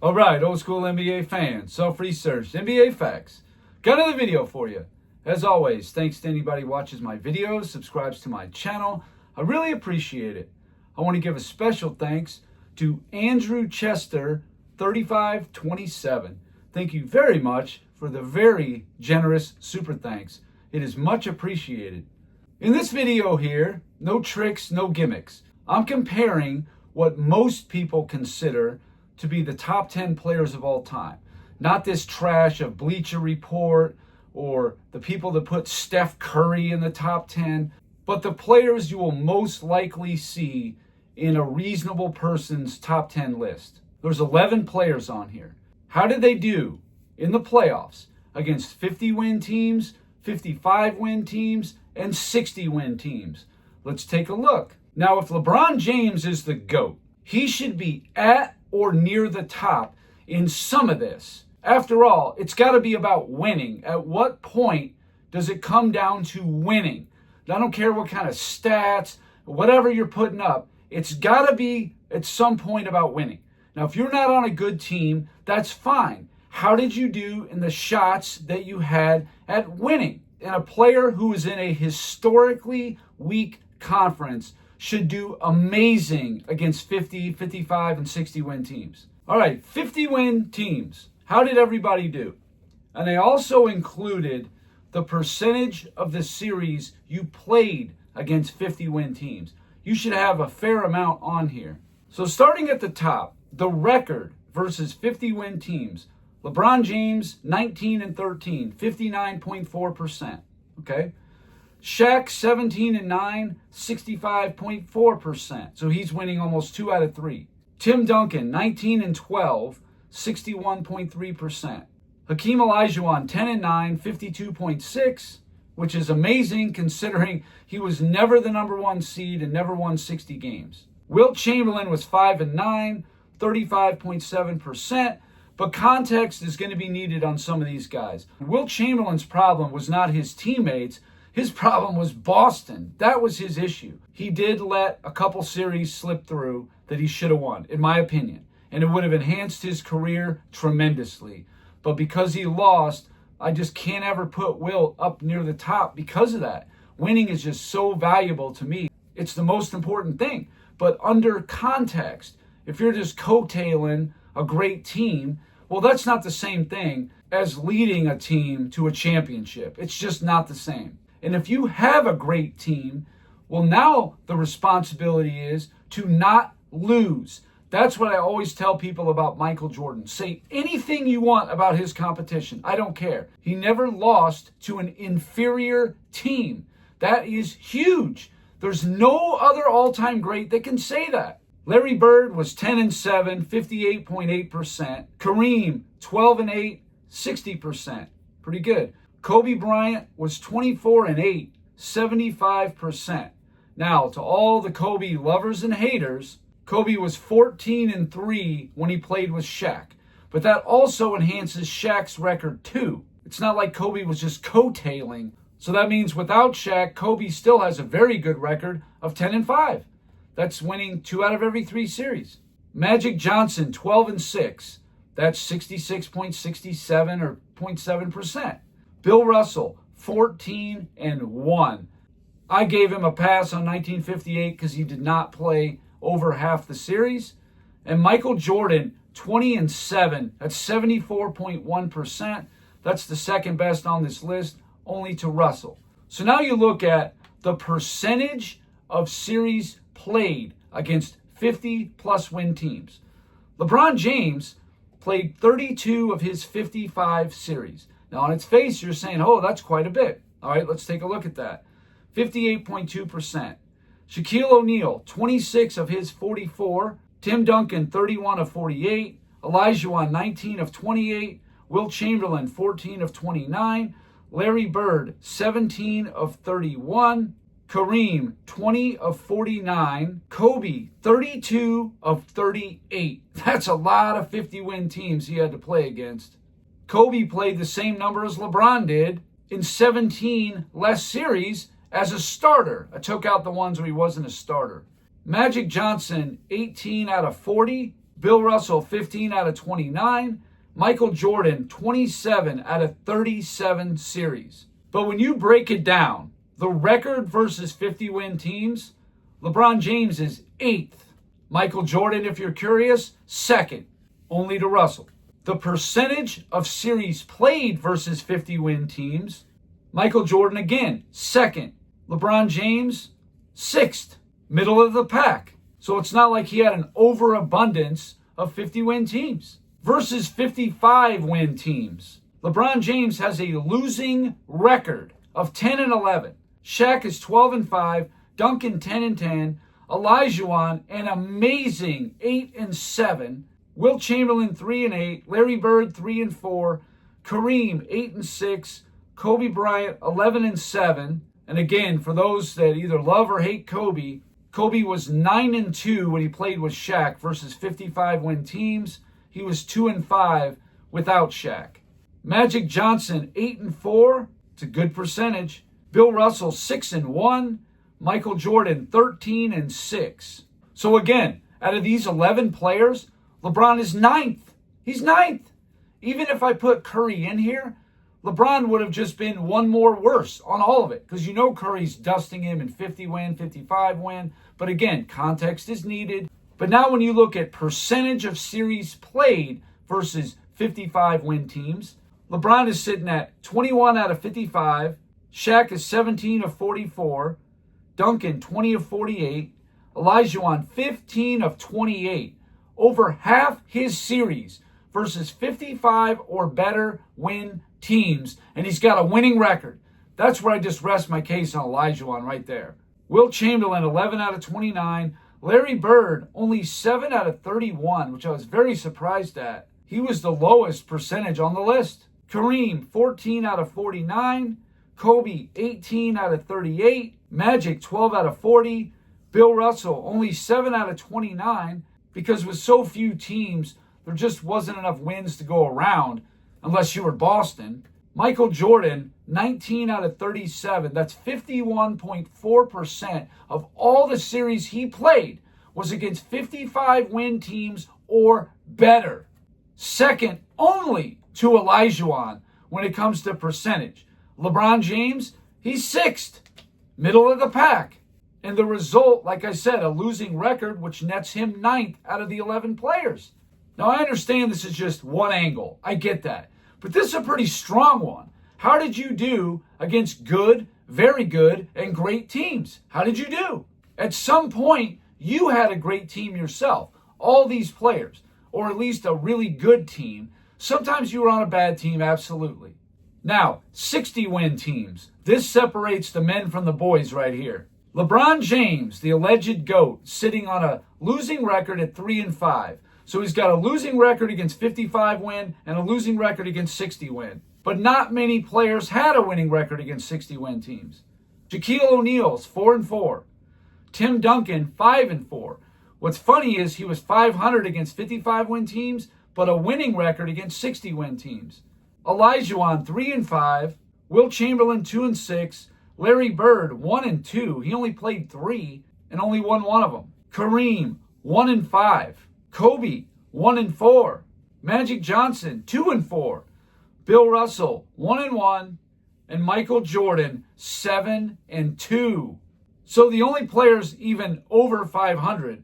All right, old school NBA fans, self-researched NBA facts. Got another video for you. As always, thanks to anybody who watches my videos, subscribes to my channel. I really appreciate it. I want to give a special thanks to Andrew Chester, 3527. Thank you very much for the very generous super thanks. It is much appreciated. In this video here, no tricks, no gimmicks. I'm comparing what most people consider to be the top 10 players of all time. Not this trash of Bleacher Report or the people that put Steph Curry in the top 10, but the players you will most likely see in a reasonable person's top 10 list. There's 11 players on here. How did they do in the playoffs against 50-win teams, 55-win teams, and 60-win teams? Let's take a look. Now, if LeBron James is the GOAT, he should be at or near the top in some of this. After all, it's got to be about winning. At what point does it come down to winning? I don't care what kind of stats, whatever you're putting up, it's got to be at some point about winning. Now, if you're not on a good team, that's fine. How did you do in the shots that you had at winning? And a player who is in a historically weak conference should do amazing against 50, 55, and 60-win teams. All right, 50-win teams. How did everybody do? And they also included the percentage of the series you played against 50-win teams. You should have a fair amount on here. So starting at the top, the record versus 50-win teams. LeBron James, 19-13, 59.4%. Okay? Shaq, 17-9, 65.4%. So he's winning almost 2 out of 3. Tim Duncan, 19-12, 61.3%. Hakeem Olajuwon, 10-9, 52.6%, which is amazing considering he was never the number one seed and never won 60 games. Wilt Chamberlain was 5-9, 35.7%, but context is going to be needed on some of these guys. Wilt Chamberlain's problem was not his teammates. His problem was Boston. That was his issue. He did let a couple series slip through that he should have won, in my opinion. And it would have enhanced his career tremendously. But because he lost, I just can't ever put Wilt up near the top because of that. Winning is just so valuable to me. It's the most important thing. But under context, if you're just coattailing a great team, well, that's not the same thing as leading a team to a championship. It's just not the same. And if you have a great team, well, now the responsibility is to not lose. That's what I always tell people about Michael Jordan. Say anything you want about his competition. I don't care. He never lost to an inferior team. That is huge. There's no other all-time great that can say that. Larry Bird was 10-7, 58.8%. Kareem, 12-8, 60%. Pretty good. Kobe Bryant was 24-8, 75%. Now, to all the Kobe lovers and haters, Kobe was 14-3 when he played with Shaq. But that also enhances Shaq's record too. It's not like Kobe was just coattailing. So that means without Shaq, Kobe still has a very good record of 10-5. That's winning 2 out of every 3 series. Magic Johnson, 12-6. That's 66.67 or 0.7%. Bill Russell, 14-1. I gave him a pass on 1958 because he did not play over half the series. And Michael Jordan, 20-7. That's 74.1%. That's the second best on this list, only to Russell. So now you look at the percentage of series played against 50-plus win teams. LeBron James played 32 of his 55 series. Now, on its face, you're saying, oh, that's quite a bit. All right, let's take a look at that. 58.2%. Shaquille O'Neal, 26 of his 44. Tim Duncan, 31 of 48. Olajuwon, 19 of 28. Wilt Chamberlain, 14 of 29. Larry Bird, 17 of 31. Kareem, 20 of 49. Kobe, 32 of 38. That's a lot of 50-win teams he had to play against. Kobe played the same number as LeBron did in 17 less series as a starter. I took out the ones where he wasn't a starter. Magic Johnson, 18 out of 40. Bill Russell, 15 out of 29. Michael Jordan, 27 out of 37 series. But when you break it down, the record versus 50-win teams, LeBron James is 8th. Michael Jordan, if you're curious, 2nd, only to Russell. The percentage of series played versus 50-win teams, Michael Jordan again, 2nd. LeBron James, 6th, middle of the pack. So it's not like he had an overabundance of 50-win teams. Versus 55-win teams, LeBron James has a losing record of 10-11. Shaq is 12-5, Duncan 10-10, Olajuwon an amazing 8-7, Wilt Chamberlain 3-8, Larry Bird 3-4, Kareem 8-6, Kobe Bryant 11-7. And again, for those that either love or hate Kobe, Kobe was 9-2 when he played with Shaq versus 55-win teams. He was 2-5 without Shaq. Magic Johnson 8-4. It's a good percentage. Bill Russell 6-1. Michael Jordan 13-6. So again, out of these 11 players, LeBron is 9th. He's 9th. Even if I put Curry in here, LeBron would have just been one more worse on all of it, because you know Curry's dusting him in 50-win, 55-win. But again, context is needed. But now when you look at percentage of series played versus 55-win teams, LeBron is sitting at 21 out of 55. Shaq is 17 of 44. Duncan 20 of 48. Olajuwon 15 of 28. Over half his series versus 55 or better win teams. And he's got a winning record. That's where I just rest my case on Olajuwon right there. Wilt Chamberlain 11 out of 29. Larry Bird only 7 out of 31, which I was very surprised at. He was the lowest percentage on the list. Kareem 14 out of 49. Kobe 18 out of 38. Magic 12 out of 40. Bill Russell only 7 out of 29, because with so few teams, there just wasn't enough wins to go around unless you were Boston. Michael Jordan 19 out of 37. That's 51.4% of all the series he played was against 55-win teams or better. Second only to Olajuwon when it comes to percentage. LeBron James, he's 6th, middle of the pack. And the result, like I said, a losing record, which nets him 9th out of the 11 players. Now, I understand this is just one angle. I get that. But this is a pretty strong one. How did you do against good, very good, and great teams? How did you do? At some point, you had a great team yourself. All these players, or at least a really good team. Sometimes you were on a bad team, absolutely. Now, 60-win teams. This separates the men from the boys right here. LeBron James, the alleged GOAT, sitting on a losing record at 3-5. So he's got a losing record against 55-win and a losing record against 60-win. But not many players had a winning record against 60-win teams. Shaquille O'Neal's 4-4. Tim Duncan 5-4. What's funny is he was 500 against 55-win teams, but a winning record against 60-win teams. Olajuwon 3-5. Wilt Chamberlain 2-6. Larry Bird 1-2. He only played 3 and only won one of them. Kareem 1-5. Kobe 1-4. Magic Johnson 2-4. Bill Russell 1-1. And Michael Jordan 7-2. So the only players even over 500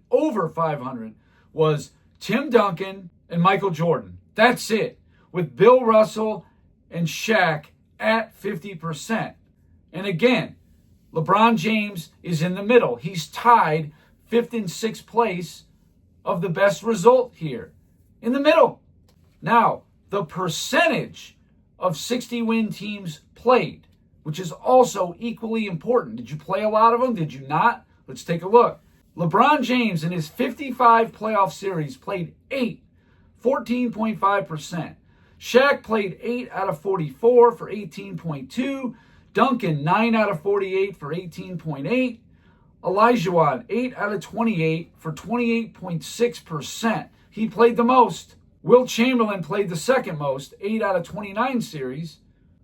was Tim Duncan and Michael Jordan. That's it. With Bill Russell and Shaq at 50%. And again, LeBron James is in the middle. He's tied 5th and 6th place of the best result here. In the middle. Now, the percentage of 60-win teams played, which is also equally important. Did you play a lot of them? Did you not? Let's take a look. LeBron James in his 55 playoff series played 8, 14.5%. Shaq played 8 out of 44 for 18.2. Duncan 9 out of 48 for 18.8. Olajuwon 8 out of 28 for 28.6%. He played the most. Wilt Chamberlain played the second most, 8 out of 29 series.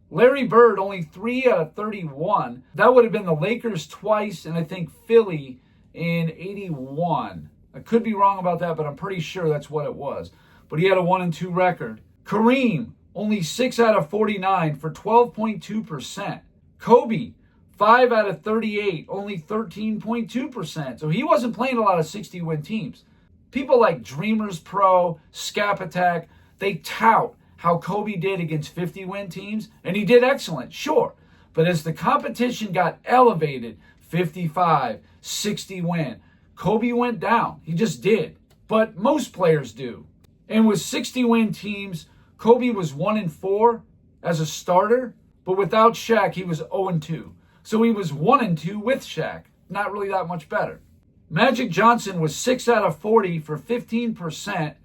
Larry Bird only 3 out of 31. That would have been the Lakers twice, and I think Philly in 81. I could be wrong about that, but I'm pretty sure that's what it was. But he had a 1-2 record. Kareem, only 6 out of 49 for 12.2%. Kobe, 5 out of 38, only 13.2%. So he wasn't playing a lot of 60-win teams. People like Dreamers Pro, Scap Attack, they tout how Kobe did against 50-win teams, and he did excellent, sure. But as the competition got elevated, 55, 60-win, Kobe went down. He just did. But most players do. And with 60-win teams, Kobe was 1-4 as a starter, but without Shaq, he was 0-2. So he was 1-2 with Shaq. Not really that much better. Magic Johnson was 6 out of 40 for 15%.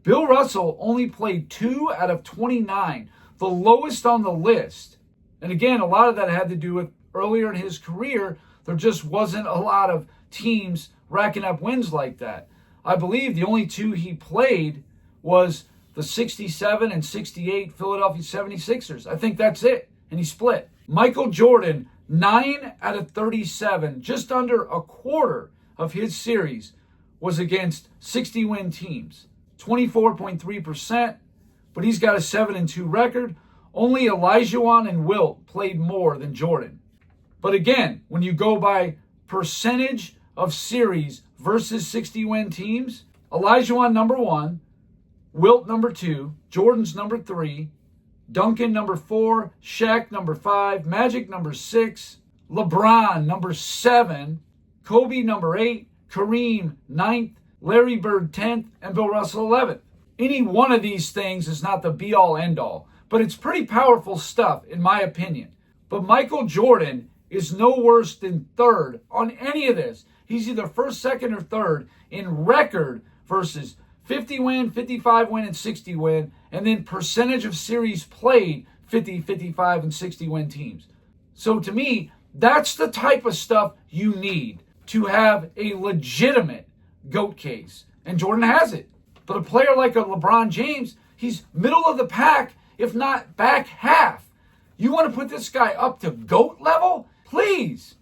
Bill Russell only played 2 out of 29, the lowest on the list. And again, a lot of that had to do with earlier in his career, there just wasn't a lot of teams racking up wins like that. I believe the only 2 he played was the 67 and 68 Philadelphia 76ers. I think that's it. And he split. Michael Jordan, 9 out of 37, just under a quarter of his series was against 60-win teams. 24.3%, but he's got a 7-2 record. Only Olajuwon and Wilt played more than Jordan. But again, when you go by percentage of series versus 60-win teams, Olajuwon number 1, Wilt number 2, Jordan's number 3, Duncan number 4, Shaq number 5, Magic number 6, LeBron number 7, Kobe number 8, Kareem 9th, Larry Bird 10th, and Bill Russell 11th. Any one of these things is not the be-all, end-all, but it's pretty powerful stuff in my opinion. But Michael Jordan is no worse than 3rd on any of this. He's either 1st, 2nd, or 3rd in record versus 50-win, 55-win, and 60-win, and then percentage of series played, 50, 55, and 60-win teams. So to me, that's the type of stuff you need to have a legitimate GOAT case. And Jordan has it. But a player like a LeBron James, he's middle of the pack, if not back half. You want to put this guy up to GOAT level? Please.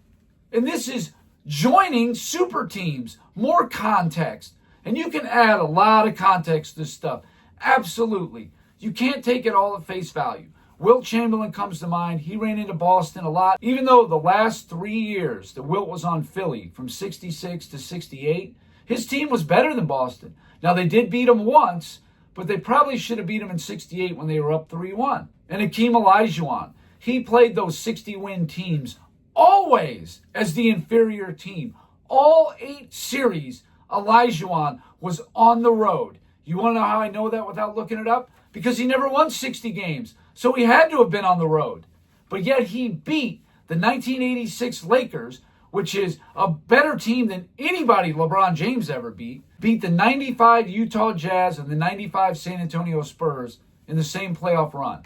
And this is joining super teams, more context. And you can add a lot of context to this stuff. Absolutely. You can't take it all at face value. Wilt Chamberlain comes to mind. He ran into Boston a lot. Even though the last 3 years that Wilt was on Philly, from 66 to 68, his team was better than Boston. Now, they did beat him once, but they probably should have beat him in 68 when they were up 3-1. And Hakeem Olajuwon, he played those 60-win teams always as the inferior team. All 8 series, Olajuwon was on the road. You want to know how I know that without looking it up? Because he never won 60 games, so he had to have been on the road. But yet he beat the 1986 Lakers, which is a better team than anybody LeBron James ever beat the 95 Utah Jazz and the 95 San Antonio Spurs in the same playoff run.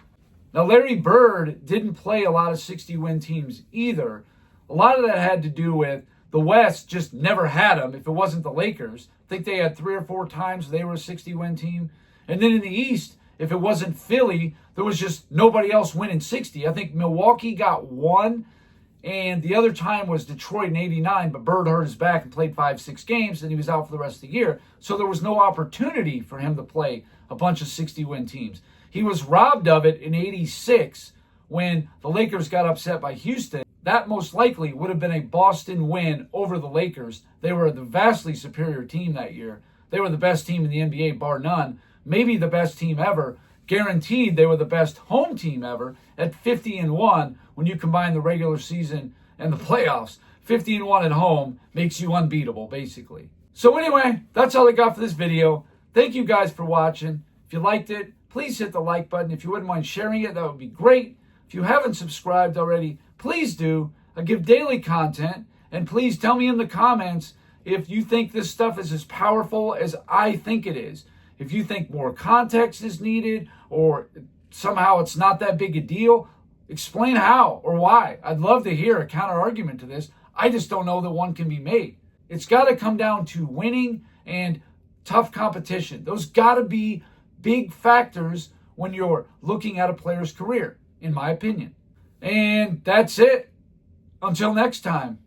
Now, Larry Bird didn't play a lot of 60-win teams either. A lot of that had to do with the West just never had them if it wasn't the Lakers. I think they had 3 or 4 times they were a 60-win team. And then in the East, if it wasn't Philly, there was just nobody else winning 60. I think Milwaukee got 1. And the other time was Detroit in 89, but Bird hurt his back and played 5-6 games, and he was out for the rest of the year. So there was no opportunity for him to play a bunch of 60-win teams. He was robbed of it in 86 when the Lakers got upset by Houston. That most likely would have been a Boston win over the Lakers. They were the vastly superior team that year. They were the best team in the NBA, bar none. Maybe the best team ever. Guaranteed they were the best home team ever at 50-1 when you combine the regular season and the playoffs. 50-1 at home makes you unbeatable, basically. So anyway, that's all I got for this video. Thank you guys for watching. If you liked it, please hit the like button. If you wouldn't mind sharing it, that would be great. If you haven't subscribed already, please do. I give daily content. And please tell me in the comments if you think this stuff is as powerful as I think it is. If you think more context is needed or somehow it's not that big a deal, explain how or why. I'd love to hear a counter argument to this. I just don't know that one can be made. It's got to come down to winning and tough competition. Those got to be big factors when you're looking at a player's career, in my opinion. And that's it. Until next time.